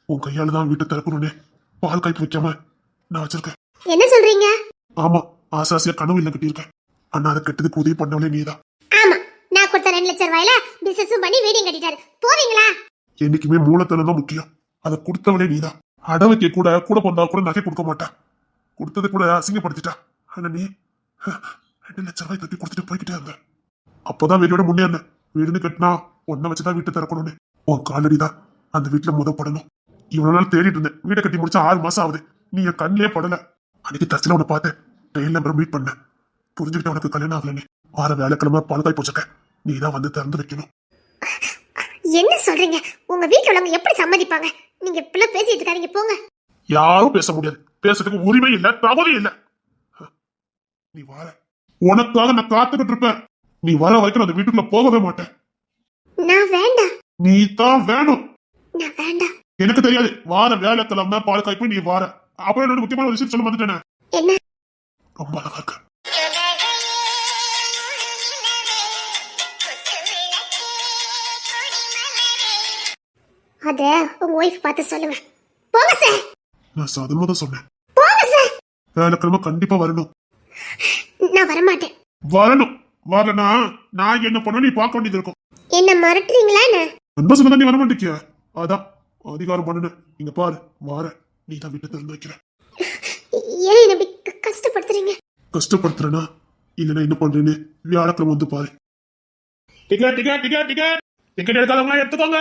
உன் கையால தான் வீட்டை திறக்கணும்னு பால் காய்ப்பு வைக்காம நான் வச்சிருக்கேன். என்ன சொல்றீங்க? ஆமா, ஆசாசியா கனவு இல்ல கட்டியிருக்கேன். அண்ணா அதை கட்டுறதுக்கு உதவி பண்ணவளே நீதான். ஆமா, நான் கொடுத்த 2 லட்சம் ரூபாயில பிசினஸும் பண்ணி வீடியும் கட்டிட்டாரு. போவீங்களா? என்னைக்குமே மூலத்தனம் தான் முக்கியம். அதை கொடுத்தவளே நீதான். அடவைக்கு கூட பொந்தா கூட நகை கொடுக்க மாட்டா. கொடுத்தது கூட அசிங்கப்படுத்திட்டா. ஆனா நீ 2 லட்சம் ரூபாய் கட்டி கொடுத்துட்டு போய்கிட்டே இருந்த. அப்போதான் வீடோட முன்னேறினேன். வீடுன்னு கட்டினா ஒன்ன வச்சுதான் வீட்டை திறக்கணும்னு. உன் காலடி தான் அந்த வீட்டுல முதப்படணும். இவ்வளவு நாள் தேடிட்டு இருந்தேன். வீட்டை கட்டி முடிச்சா 6 மாசம் ஆகுது. நீ என் கண்ணிலே படல. அன்னைக்கு தச்சில உன்னை பார்த்தேன். ட்ரெயின்ல நம்பர் மீட் பண்ண புரிஞ்சுக்கிட்ட உனக்கு கல்யாணம் ஆகலன்னு. வார வேலைக்கிழமை பால்காய் போச்சிருக்க. நீ தான் வந்து திறந்து வைக்கணும். என்ன சொல்றீங்க? உங்க வீட்டுல உள்ளவங்க எப்படி சம்மதிப்பாங்க? நீங்க இப்படி பேசிட்டு இருக்காதீங்க. போங்க. யாரும் பேச முடியாது. பேசுறதுக்கு உரிமை இல்ல, தகுதி இல்ல. நீ வார, உனக்காக நான் காத்துக்கிட்டு இருப்பேன். நீ வர வரைக்கும் நான் அந்த வீட்டுக்குள்ள போகவே மாட்டேன். நான் வேண்டாம். நீ தான் வேணும். நான் வேண்டாம். எனக்கு தெரியாது. வார வேலைக்கிழமை பால் காய்ப்பு நீ வார. அப்புறம் என்னோட முக்கியமான ஒரு விஷயம் சொல்ல வந்துட்டேனே. என்ன? ரொம்ப அழகா இருக்க. அத உங்க ஒய்ஃப் பார்த்து சொல்லுங்க. போங்க சார். நான் சாதமா தான் சொன்னேன். போங்க சார். வேலைக்கிழமை கண்டிப்பா வரணும். நான் வர மாட்டேன். வரணும். வரலனா நான் என்ன பண்ண நீ பார்க்க வேண்டியது இருக்கும். என்ன மிரட்டுறீங்களா என்ன? அன்பா சொன்னா நீ வர மாட்டேக்கிய. அதான் அதிகாரம் பண்ணுன. இங்க பாரு, வார நீ தான் வீட்டை திறந்து வைக்கிற. ஏன் என்ன இப்படி கஷ்டப்படுத்துறீங்க? கஷ்டப்படுத்துறனா இல்லைன்னா என்ன பண்றேன்னு வியாழக்கிழமை வந்து பாரு. Ticket ticket ticket ticket ticket எடுக்காதவங்க எடுத்துக்கோங்க.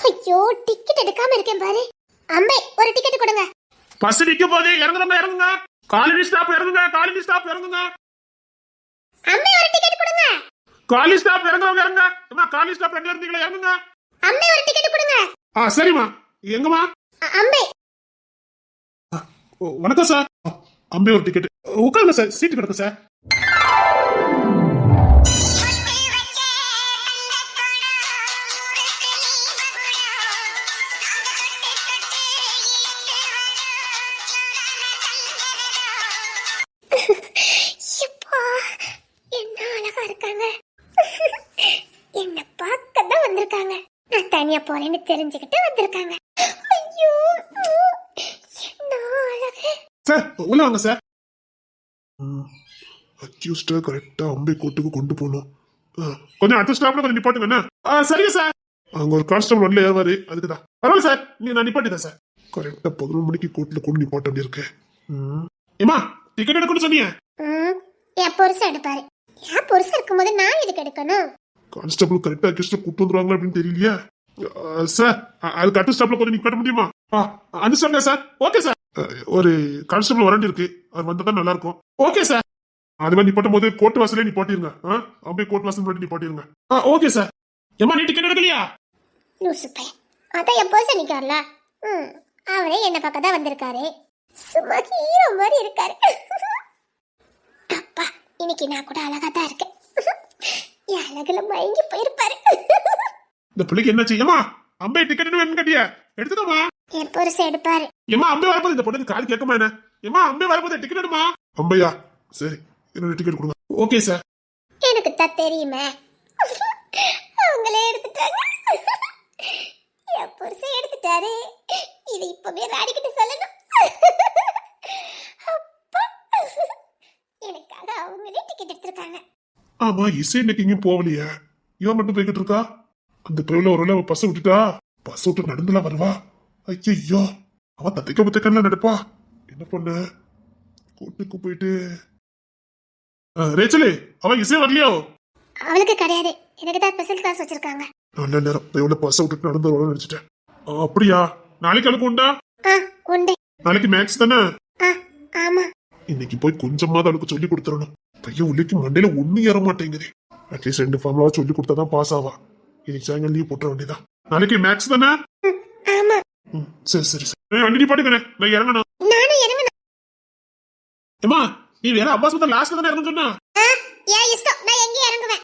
ஐயோ, டிக்கெட் எடுக்காம இருக்கேன் பாரு. அம்மை, ஒரு டிக்கெட் கொடுங்க. பஸ் நிக்க போதே இறங்குறவங்க இறங்குங்க. காலேஜ் ஸ்டாப் இறங்குங்க. காலேஜ் ஸ்டாப் இறங்குங்க. அம்மை, ஒரு டிக்கெட் கொடுங்க. காலேஜ் ஸ்டாப் இறங்குறவங்க இறங்குங்க. அம்மா காலேஜ் ஸ்டாப் எங்க இருந்தீங்களா இறங்குங்க. அம்மை, ஒரு டிக்கெட் கொடுங்க. சரிம்மா. எங்கம்மா? அம்மை. வணக்கம் சார். அம்பே ஒரு டிக்கெட். உட்காருங்க சார், சீட்டு கிடக்கு சார். என்ன அழகா இருக்காங்க. என்ன பார்க்க தான் வந்திருக்காங்க. நான் தனியா போறேன்னு தெரிஞ்சுக்கிட்டு வந்திருக்காங்க. ஐயோ, என்ன அழகு. சார் உள்ள வாங்க சார். அக்யூஸ்ட கரெக்டா அம்பே கோர்ட்டுக்கு கொண்டு போகணும். கொஞ்சம் அடுத்த ஸ்டாப்ல கொஞ்சம் நிப்பாட்டுங்க என்ன? சரிங்க சார். அங்க ஒரு கான்ஸ்டபிள் ஒன்ல ஏறுவாரு, அதுக்குதான். பரவாயில்ல சார், நீங்க நான் நிப்பாட்டிட்டேன் சார். கரெக்டா 11 மணிக்கு கோர்ட்ல கொண்டு நிப்பாட்ட வேண்டியிருக்கேன். ஏமா டிக்கெட் எடுக்கணும்னு சொன்னீங்க. என் புருஷன் எடுப்பாரு. என் புருஷன் இருக்கும்போது நான் எதுக்கு எடுக்கணும்? கான்ஸ்டபிள் கரெக்டா அக்யூஸ்ட கூட்டு வந்துருவாங்களா அப்படின்னு தெரியலையா சார்? அதுக்கு அடுத்த ஸ்டாப்ல கொஞ்சம் நிப்பாட்ட முடியுமா? அந்த ஸ்டாப்ல சார். Okay sir. ஒரு கான்ஸ்டபிள் வரண்டி இருக்கு, அவர் வந்தா தான் நல்லா இருக்கும். Okay sir. அது மாதிரி நிப்பாட்டும் போது கோர்ட் வாசலே நிப்பாட்டிருங்க. அம்பே கோர்ட் வாசல் முன்னாடி நிப்பாட்டிருங்க. Okay sir. ஏமா நீ டிக்கெட் எடுக்கலையா? லூசு பையன். அதான் என் புருஷன் நிக்கார்ல. அவரே என்ன பக்கம் தான் வந்திருக்காரு. சும்மா ஹீரோ மாதிரி இருக்காரு. அப்பா, இன்னைக்கு நான் கூட அழகா தான் இருக்கேன். என் அழகுல மயங்கி போயிருப்பாரு. இந்த பிள்ளைக்கு என்ன செய்யமா? அம்பை டிக்கெட் வேணும் கட்டியா? எடுத்துக்கோமா. என் புருஷன் எடுப்பாரு. ஏமா அம்பை வரப்போது இந்த பொண்ணுக்கு காது கேட்குமா என்ன? ஏமா அம்பை வரப்போது டிக்கெட் எடுமா. அம்பையா சரி என்னோட டிக்கெட் கொடுங்க. Okay sir. எனக்கு தான் தெரியுமே. அவங்களே எடுத்துட்டாங்க. என் புருஷன் எடுத்துட்டாரு. இது இப்பவே ராடிக்கிட்டு சொல்லணும். அப்பா, எனக்காக அவங்களே டிக்கெட் எடுத்திருக்காங்க. ஆமா இசை இன்னைக்கு எங்கேயும் போகலையா? இவன் மட்டும் போய்கிட்டு இருக்கா. அந்த பிரிவுல ஒரு வேளை பஸ் விட்டுட்டா பஸ் விட்டு நடந்துலாம் வருவா. ஐயோ அவ தத்திக்க புத்தக்கெல்லாம் நடப்பா. என்ன பண்ண கூட்டுக்கு போயிட்டு ரேச்சலி அவ இசை வரலையோ? அவளுக்கு கிடையாது, எனக்கு தான் ஸ்பெஷல் கிளாஸ் வச்சிருக்காங்க. நல்ல நேரம் பிரிவுல பஸ் விட்டுட்டு நடந்து வருவான்னு நினைச்சிட்டேன். அப்படியா? நாளைக்கு அழுக்கு உண்டா? உண்டு. நாளைக்கு மேக்ஸ் தானே? ஆமா. இன்னைக்கு போய் கொஞ்சமாவது அவளுக்கு சொல்லி கொடுத்துடணும். பையன் உள்ளிக்கு மண்டையில ஒண்ணு ஏற மாட்டேங்குது. அட்லீஸ்ட் 2 ஃபார்முலா சொல்லி கொடுத்தாதான் பாஸ் ஆவா. இன்னைக்கு சாயங்காலம் லீவ் போட்டுற வேண்டியதான். நாளைக்கு மேக்ஸ் தானே? ஆமா. சரி சரி சரி வண்டி பாட்டுக்கிறேன். நான் இறங்கணும். நானும் இறங்கணும். ஏமா நீ வேற அப்பாஸ் மொத்தம் லாஸ்ட்ல தானே இறங்கணும் சொன்னா? ஏன் இஷ்டம், நான் எங்க இறங்குவேன்.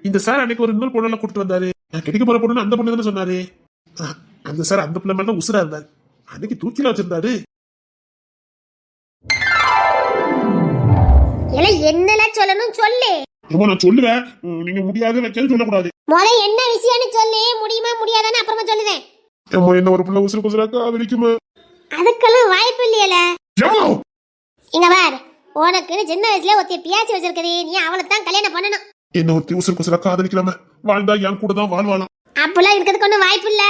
இந்த சார் அன்னைக்கு ஒரு இன்னொரு பொண்ணெல்லாம் கூட்டிட்டு வந்தாரு. நான் கிடைக்க போற பொண்ணு அந்த பொண்ணு தானே சொன்னாரு. அந்த சார் அந்த பிள்ளை மேல உசுரா இருந்தாரு. அன்னைக்கு தூக்கில வச்சிருந்தாரு. என்னெல்லாம் சொல்லணும் சொல்லு. நான் சொல்லுவேன். நீங்க முடியாது வைக்கன்னு சொல்லக்கூடாது. முதல்ல என்ன விஷயம்னு சொல்லு. முடியுமா முடியாதான்னு அப்புறமா சொல்லுவேன். என்ன ஒரு பிள்ளை உசுறு குசுராக்கா வெடிக்குமா? அதுக்கெல்லாம் வாய்ப்பு இல்லையல. இங்க பார், உனக்கு சின்ன வயசுல ஒருத்தி பியாச்சி வச்சிருக்கவே, நீ அவளை தான் கல்யாணம் பண்ணணும். என்ன ஒருத்தி உசுறு குசுரா காதலிக்கலாம? வாழ்ந்தா என் கூட தான் வாழ்வாளாம். அப்பெல்லாம் இருக்கிறதுக்கு ஒன்றும் வாய்ப்பு இல்ல.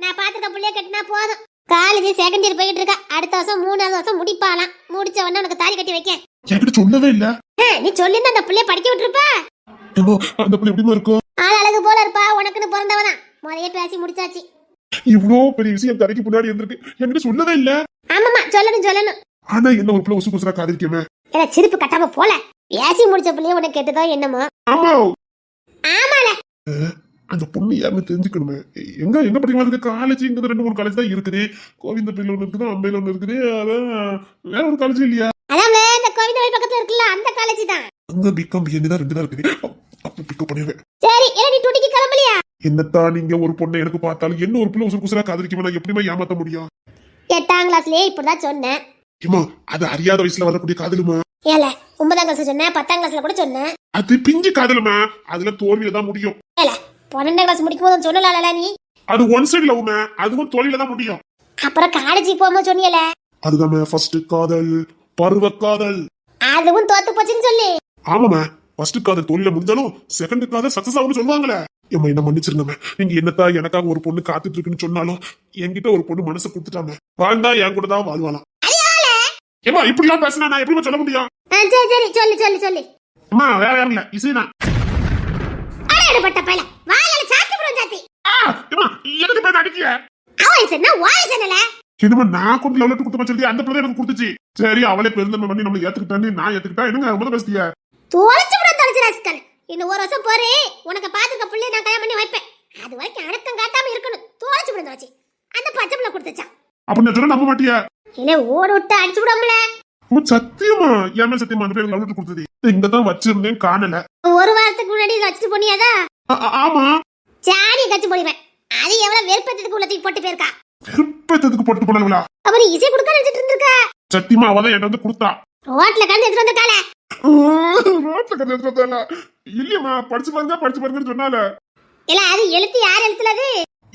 நான் பாத்துக்க புள்ளைய கட்டினா போதும். காலேஜ் செகண்ட் இயர் போயிட்டு இருக்கா. அடுத்த வருஷம் 3வது வருஷம் முடிப்பாலாம். முடிச்ச உடனே உனக்கு தாலி கட்டி வைக்க. என்கிட்ட சொல்லவே இல்ல. நீ சொல்லிருந்தா அந்த புள்ளைய படிக்க விட்டுருப்பா. அந்த பிள்ளை எப்படிமா இருக்கும்? ஆள் அழகு போல இருப்பா. உனக்குன்னு பிறந்தவதான். முறையே பேசி முடிச்சாச்சு. இவ்வளோ பெரிய விஷயம் தரைக்கு முன்னாடி இருந்திருக்கு. என்கிட்ட சொல்லவே இல்ல. ஆமாமா சொல்லணும். ஆனா என்ன ஒரு பிள்ளை உசுறு குசுரா காதலிக்கமே? ஏன்னா சிரிப்பு கட்டாம போல. பேசி முடிச்ச புள்ளைய உனக்கு கேட்டதோ என்னமோ. ஆமா ஆமால. அந்த பொண்ணு யாருன்னு தெரிஞ்சுக்கணுமே. எங்க படிக்க காலேஜ் இங்க 2-3 காலேஜ் தான் இருக்குது. கோவிந்த பிள்ளை ஒண்ணு இருக்குது, அம்பையில ஒண்ணு இருக்குது. அதான் வேற ஒரு காலேஜ் இல்லையா? அதான் இந்த கோவிந்த பக்கத்துல இருக்குல்ல, அந்த காலேஜ் தான். அங்க பிகாம் பிஎன்டி தான் 2 தான் இருக்குது. அப்ப பிக்கப் பண்ணிடுவேன். சரி, நீ டூட்டிக்கு கிளம்பலையா? என்னத்தான் நீங்க ஒரு பொண்ணை எனக்கு பார்த்தாலும் என்ன ஒரு பிள்ளை உசுறு குசுரா காதலிக்குமா? நான் எப்படிமா ஏமாத்த முடியும்? 8ஆம் கிளாஸ்லயே இப்படிதான் சொன்னேன். ஏமா அது அறியாத வயசுல வரக்கூடிய காதலுமா? ஏல 9ஆம் கிளாஸ் சொன்னேன், 10ஆம் கிளாஸ்ல கூட சொன்னேன். அது பிஞ்சு காதலுமா? அதுல தோல்வியில தான் முடியும். ஏல 12ஆம் கிளாஸ் முடிக்கும் போது சொல்லலாம்ல நீ. அது ஒன் சைடு லவ்மா, அதுவும் தோல்வியில தான் முடியும். அப்புறம் காலேஜ் போகும்போது சொன்னியல, அதுதான் ஃபர்ஸ்ட் காதல், பருவ காதல். அதுவும் தோத்து போச்சுன்னு சொல்லி. ஆமாமா, ஃபர்ஸ்ட் காதல் தோல்வியில முடிஞ்சாலும் செகண்ட் காதல் சக்சஸ் ஆகும்னு சொல்லுவாங்களே. ஏமா என்ன மன்னிச்சிருங்க. நீங்க என்னத்தான் எனக்காக ஒரு பொண்ணு காத்துட்டு இருக்குன்னு சொன்னாலும் என்கிட்ட ஒரு பொண்ணு மனசை கொடுத்துட்டாங்க. வாழ்ந்தா என் கூட தான் வாழ்வாளாம். ஏமா இப்படி எல்லாம் பேசினா நான் எப்படி சொல்ல முடியும்? சரி சொல்லு. அம்மா வேற யாரும் இல்ல, இசைதான். அடேடப்பட்ட பையல, வாயால சாத்தி போடு சாத்தி. ஏமா எதுக்கு பேர் அடிக்கிய? அவன் சொன்னா வாய் சொன்னல. என்னமா நான் கொண்டு லவ்லெட் கொடுத்து சொல்லி அந்த பிள்ளை எனக்கு கொடுத்துச்சு. சரி அவளே பெருந்தன்மை பண்ணி நம்மள ஏத்துக்கிட்டான்னு நான் ஏத்துக்கிட்டா என்னங்க ரொம்ப பேசிய? தொலைச்சு ராஸ்கல். இன்னும் ஒரு வருஷம் போறே, உனக்கு பாத்துக்க புள்ளை நான் கல்யாணம் பண்ணி வைப்பேன். அது வரைக்கும் அடக்கம் காட்டாம இருக்கணும். தொலைச்சு விடுந்தாச்சு. அந்த பச்சை பிள்ளை கொடுத்துச்சான். அப்ப நான் சொல்ல நம்ப மாட்டியா? இல்ல ஓட விட்டு அடிச்சு விடாமல. சத்தியமா ஏமே சத்தியமா அந்த பேருக்கு லவ்லெட் கொடுத்தது இங்கதான் வச்சிருந்தேன், காணல. ஒரு வாரத்துக்கு முன்னாடி வச்சுட்டு போனியாதா? ஆமா. சாணி கட்சி போடுவேன். அது எவ்வளவு வெறுப்பத்துக்கு உள்ள தூக்கி போட்டு போயிருக்கா. வெறுப்பத்துக்கு போட்டு போனாங்களா? அப்புறம் இசை கொடுக்க நினைச்சிட்டு இருந்திருக்கா. சத்தியமா அவதான் என்கிட்ட வந்து கொடுத்தா. ரோட்ல கண்டு எடுத்துட்டு வந்திருக்காளே. ரோட்ல கண்டு எடுத்துட்டு வந்தாளா? இல்லையம்மா படிச்சு பாருங்கன்னு சொன்னால. இல்ல அது எழுத்து யார் எழுத்துலது?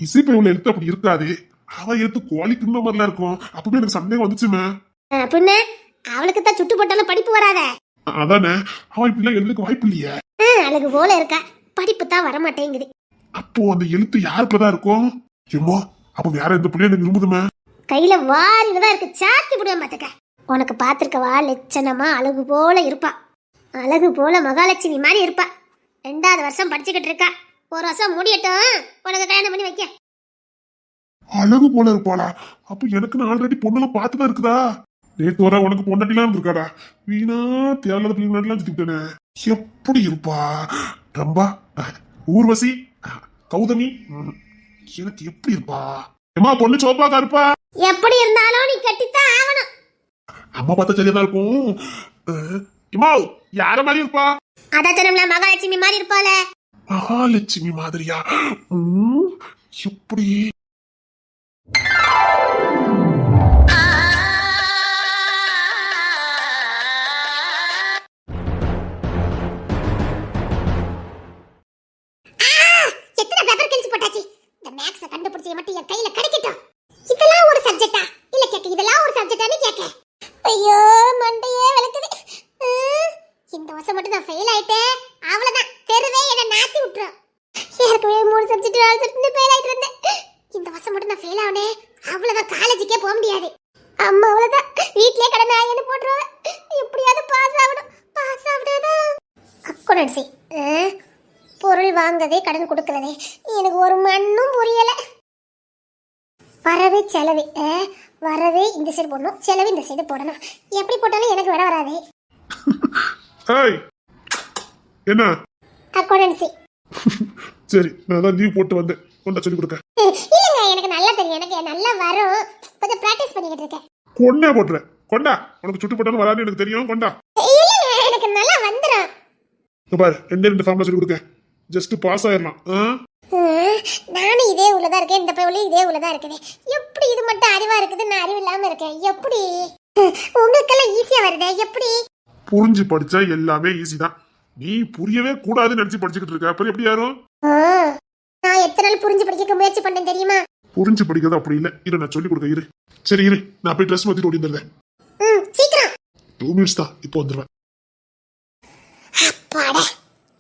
இசை பையில எழுத்து அப்படி இருக்காது. அவ எழுத்து கோழி தின்ன மாதிரிலாம் இருக்கும். அப்பவே எனக்கு சந்தேகம் வந்துச்சுமே. பின்ன அவளுக்கு தான் சுட்டு போட்டாலும் படிப்பு வராத. அதானே, அவ இப்படிலாம் எழுதுக்கு வாய்ப்பு இல்லையே. அழகு போல இருக்கா, படிப்பு தான் வர மாட்டேங்குது. அப்போ அந்த எழுத்து யாருக்குதான் இருக்கும்? ஏமா அப்ப வேற எந்த பிள்ளைய எனக்கு விரும்புதுமே? கையில வாரிதான் இருக்கு, சாத்தி புடியாம பாத்துக்க. உனக்கு பாத்திருக்கவா லட்சணமா அழகு போல இருப்பா. அழகு போல மகாலட்சுமி மாதிரி இருப்பா. 2வது வருஷம் படிச்சுக்கிட்டு இருக்கா. ஒரு வருஷம் முடியட்டும், உனக்கு கல்யாணம் பண்ணி வைக்க. அழகு போல இருப்பாளா? அப்ப எனக்கு ஆல்ரெடி பொண்ணெல்லாம் பார்த்துதான் இருக்குதா? நேத்து வர உனக்கு பொண்டாட்டிலாம் இருக்காடா. வீணா தேவையில்லாத பிள்ளைங்களாம் சுத்திட்டேனே. எப்படி இருப்பா? ரொம்ப ஊர்வசி கௌதமி எனக்கு எப்படி இருப்பா? ஏமா பொண்ணு சோப்பா கருப்பா? எப்படி இருந்தாலும் நீ கட்டித்தான் ஆகணும். அம்மா பார்த்தா சரியா இருக்கும். இம்மா யார மாதிரி இருப்பா? அதாச்சனம்ல மகாலட்சுமி மாதிரி இருப்பாள. மகாலட்சுமி மாதிரியா? எப்படி? எத்தனை பேப்பர் கிழிச்சு போட்டாச்சு. இந்த மேக்ஸ கண்டுபிடிச்சே மட்டும் என் கையில கிடைக்கட்டும். இதெல்லாம் ஒரு சப்ஜெக்டா? இல்ல கேக்க இதெல்லாம் ஒரு சப்ஜெக்டானு கேக்க. ஐயோ மண்டையே வலிக்குது. இந்த வருஷம் மட்டும் நான் ஃபெயில் ஆயிட்டேன். அவ்வளவுதான், தெருவே என்ன நாத்தி விட்டுரும். ஏற்கனவே 3 சப்ஜெக்ட் 4 சப்ஜெக்ட் ஃபெயில் ஆயிட்டு இருந்தேன். இந்த வருஷம் மட்டும் நான் ஃபெயில் ஆனே, அவ்வளவுதான், காலேஜுக்கே போக முடியாது. அம்மா அவ்வளவுதான், வீட்லயே கடனை ஆயின்னு போட்டுருவேன். எப்படியாவது பாஸ் ஆகணும். பாஸ் ஆகணும். அக்கௌண்டன்சி பொருள் வாங்கதே கடன் கொடுக்கறதே எனக்கு ஒரு மண்ணும் புரியல. வரவே செலவு, வரவே இந்த சைடு போடணும், செலவு இந்த சைடு போடணும். எப்படி போட்டாலும் எனக்கு விட வராது. என்ன அக்கௌண்டன்சி? சரி, நான் தான் லீவ் போட்டு வந்தேன். கொண்டா சொல்லி கொடுக்க. இல்லங்க, எனக்கு நல்லா தெரியும், எனக்கு நல்லா வரும். கொஞ்சம் பிராக்டிஸ் பண்ணிக்கிட்டு இருக்கேன். கொண்டே போட்டுறேன். கொண்டா, உனக்கு சுட்டு போட்டாலும் வராது எனக்கு தெரியும். கொண்டா. இல்லங்க, எனக்கு நல்லா வந்துரும். பாரு, 2 ஃபார்முலா சொல்லி கொடுக்க. ஜஸ்ட் பாஸ் ஆயிரலாம். நானும் இதே உள்ளதா இருக்கேன், இந்த பையனும் இதே உள்ளதா இருக்குது. எப்படி இது மட்டும் அறிவா இருக்குது, நான் அறிவு இல்லாம இருக்கேன்? எப்படி உங்களுக்கெல்லாம் ஈஸியா வருது? எப்படி புரிஞ்சு படிச்சா எல்லாமே ஈஸி தான். நீ புரியவே கூடாதுன்னு நினைச்சு படிச்சுக்கிட்டு இருக்க. அப்புறம் எப்படி யாரும்? நான் எத்தனை நாள் புரிஞ்சு படிக்க முயற்சி பண்ணேன் தெரியுமா? புரிஞ்சு படிக்கிறது அப்படி இல்ல. இரு, நான் சொல்லி கொடுக்க. இரு, சரி இரு, நான் போய் ட்ரெஸ் மாத்திட்டு ஓடி வந்துடுறேன். சீக்கிரம். 2 minutes தான், இப்போ வந்துடுவேன். அப்பாடா,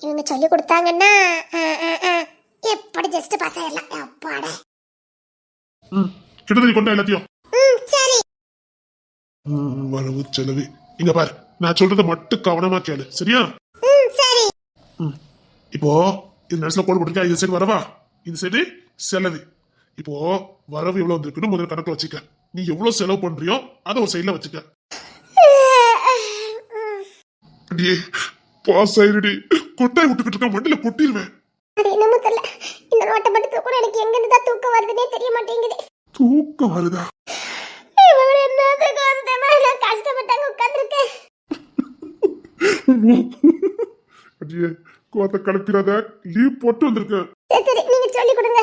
இவங்க சொல்லி கொடுத்தாங்கன்னா எப்படி ஜஸ்ட் பாஸ் ஆயிடலாம். அப்பாடா. கிட்டத்தட்ட கொண்டா எல்லாத்தையும். சரி. வரவு செலவு இங்க பாரு, நான் சொல்றத மட்டும் கவனமா கேளு, சரியா? சரி. இப்போ இந்த நடுசுல கோடு போட்டுருக்கா. இந்த சைடு வரவா, இந்த சைடு செலவு. இப்போ வரவு எவ்வளவு வந்திருக்குன்னு முதல்ல கணக்குல வச்சுக்க. நீ எவ்வளவு செலவு பண்றியோ அதை ஒரு சைட்ல வச்சுக்க. அடியே பாஸ் ஆயிடுடி. கொட்டாய் விட்டுக்கிட்டு இருக்க, மண்டில கொட்டிடுவேன். அது என்னமோ தெரியல, இந்த நோட்டை மட்டும் கூட எனக்கு எங்க இருந்து தான் தூக்கம் வருதுன்னே தெரிய மாட்டேங்குது. தூக்கம் வருதா? இவங்க என்ன தூக்கம் வருதுமா? நான் கஷ்டப்பட்டாங்க உட்கார்ந்துருக்கேன். அடியே கோத்த கலப்பிடாத, லீவ் போட்டு வந்திருக்கேன். சரி, நீங்க சொல்லி கொடுங்க.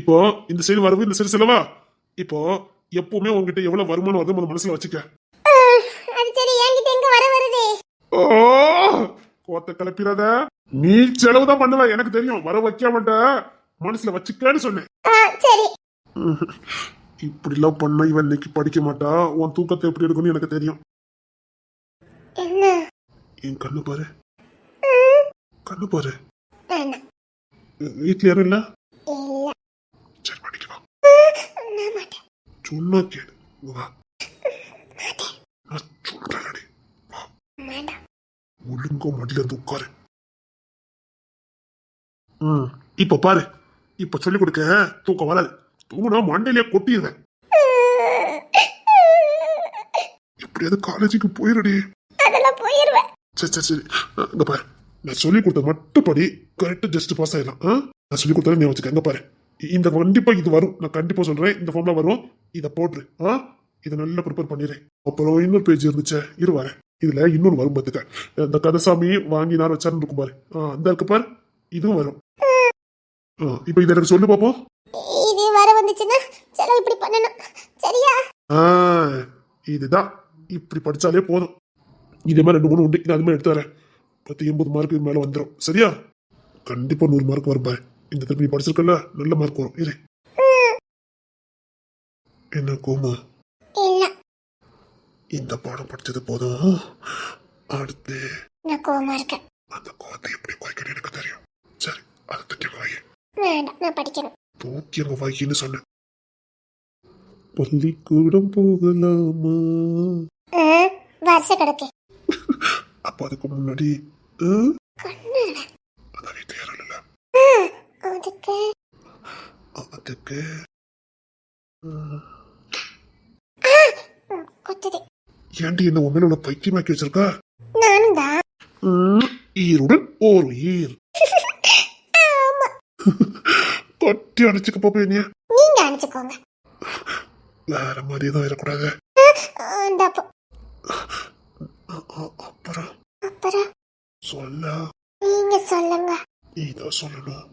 இப்போ இந்த சைடு வரவு, இந்த சைடு செலவா? இப்போ எப்பவுமே உங்ககிட்ட எவ்வளவு வருமானம் வருது மனசுல வச்சுக்க. அது சரி, என்கிட்ட எங்க வர வருது? கோத்த கலப்பிடாத. நீ செலவு தான் பண்ணுவ, எனக்கு தெரியும். வர வைக்க மாட்டேன், மனசுல வச்சுக்கன்னு சொன்னேன். சரி. இப்படி எல்லாம் பண்ண இவன் இன்னைக்கு படிக்க மாட்டா. உன் தூக்கத்தை எப்படி இருக்குன்னு எனக்கு தெரியும். என்ன? என் கண்ணு பாரு, கண்ணு பாரு. வேண்டாம். வீட்டுல யாரும் இல்ல? இல்ல. சரி, படிக்கலாம். நான் மாட்டேன். சொன்னா கேளு, வா. மாட்டேன். நான் சொல்றேன், வா. வேண்டாம். ஒழுங்கா மடியில இருந்து உட்காரு. இப்ப பாரு, இப்ப சொல்லி கொடுக்க தூக்கம் வராது. தூங்கினா மண்டையிலே கொட்டிடுவேன். எப்படியாவது காலேஜுக்கு போயிடுடி. அதெல்லாம் போயிருவேன். சரி சரி சரி, இங்க பாரு, நான் சொல்லி கொடுத்த மட்டும் படி. கரெக்டா ஜஸ்ட் பாஸ் ஆயிடலாம். நான் சொல்லி கொடுத்தா நீ வச்சுக்க. இங்க பாரு, இந்த கண்டிப்பா இது வரும், நான் கண்டிப்பா சொல்றேன். இந்த ஃபார்ம்ல வரும், இதை போட்டுரு. இதை நல்லா ப்ரிப்பேர் பண்ணிடுறேன். அப்புறம் இன்னொரு பேஜ் இருந்துச்சு, இரு வரேன். இதுல இன்னொன்னு வரும் பார்த்துக்க. இந்த கதசாமி வாங்கி நான் வச்சாருன்னு இருக்கும் பாரு, அந்த இருக்கு பாரு, இதுவும் வரும். இப்ப இதை எனக்கு சொல்லு பாப்போம். இது வர வந்துச்சுன்னா செலவு இப்படி பண்ணணும், சரியா? இதுதான், இப்படி படிச்சாலே போதும். இதே மாதிரி 2 3 உண்டு. இது அது மாதிரி எடுத்து வரேன். 10 80 மார்க்கு மேல வந்துடும், சரியா? கண்டிப்பா 100 மார்க் வரும் பாரு. இந்த திருப்பி நீ படிச்சிருக்கல, நல்ல மார்க் வரும். இரு. என்ன கோமா? இல்ல, இந்த பாடம் படிச்சது போதும். அடுத்து நான் கோவமா இருக்கேன். அந்த கோவத்தை எப்படி குறைக்கணும் எனக்கு தெரியும். சரி, அதை தூக்கி வாயி. வேண்டாம், நான் படிக்கணும். தூக்கி அங்க வாயின்னு சொன்னேன். பள்ளிக்கூடம் போகலாமா? வருஷ கிடக்கு. அப்ப அதுக்கு முன்னாடி கண்ணு அதான் வீட்டு யாரும் இல்ல. அதுக்கு அதுக்கு கொத்துது. ஏன்டி என்ன உண்மையில உள்ள பைத்தியமாக்கி வச்சிருக்கா? நானும் தான். ஈருடன் ஓர் ஈர். ஆமா, கட்டி அடிச்சுக்க போப்ப நீ நீங்க அனுப்பிச்சுக்கோங்க. வேற மாதிரி எதுவும் இருக்கக்கூடாது. இந்தாப்போ. அப்புறம் அப்புறம் சொல்ல நீங்க சொல்லுங்க. நீதான் சொல்லணும்.